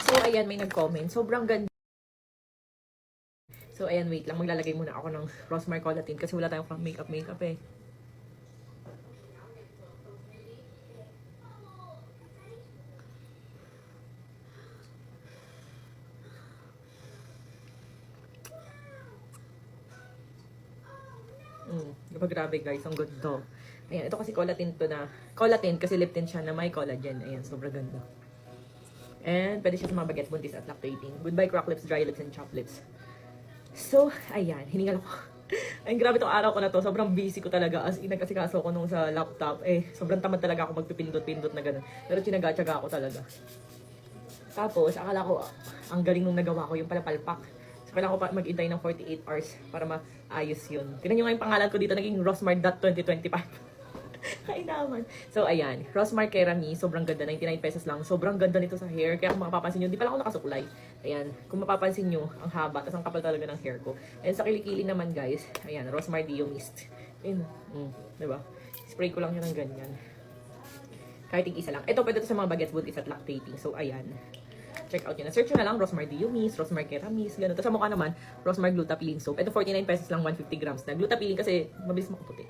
So, ayan, may nag-comment. Sobrang ganda. So, ayan, wait lang. Maglalagay muna ako ng Rosemary Collatin kasi wala tayong pang makeup eh. Diba, grabe guys, ang ganda. Ayan, ito kasi collatin to na, collatin kasi lip tint siya na may collagen. Ayan, sobrang ganda. And pwede siya sa mga bagets, buntis at lactating. Goodbye crack lips, dry lips, and chapped lips. So, ayan, hiningal ako. Ay, grabe tong araw ko na to. Sobrang busy ko talaga. As in, nagkasikaso ko nung sa laptop. Sobrang tamad talaga ako magpipindot-pindot na gano'n. Pero tinaga-tsaga ako talaga. Tapos, akala ko, ang galing nung nagawa ko yung palapalpak. So, kailangan ko pa mag-intay ng 48 hours para maayos yun. Tingnan nyo nga yung pangalan ko dito, naging Rosmar.2025. Ay naman. So, ayan. Rosmar Kerami, sobrang ganda. 99 pesos lang. Sobrang ganda nito sa hair. Kaya kung makapapansin nyo, di pala ako nakasuklay. Ayan. Kung mapapansin nyo, ang haba. Tapos ang kapal talaga ng hair ko. And sa kilikili naman, guys. Ayan. Rosmar Dio Mist. Ayan. Diba? Spray ko lang yun ng ganyan. Kahit isa lang. Ito, pwede ito sa mga bagets, buntis at lactating. So, ayan. Check out yun. Search nyo na lang, Rosmar Dio Mist, Rosmar Keramis, gano'n. Tapos sa mukha naman, Rosmar Glutathione Soap. Ito, 49 pesos lang, 150 grams na. Glutathione kasi mabilis makuputi.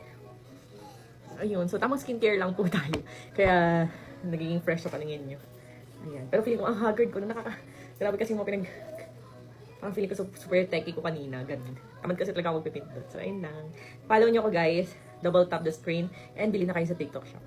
Ayun. So, tamang skincare lang po tayo. Kaya, nagiging fresh sa paningin nyo. Ayan. Pero feeling ko, ang haggard ko na grabe kasi mo parang feeling ko super techy ko kanina. Ganun. Tamad kasi talaga ako magpipindot. So, ayun lang. Follow nyo ko guys. Double tap the screen. And bili na kayo sa TikTok shop.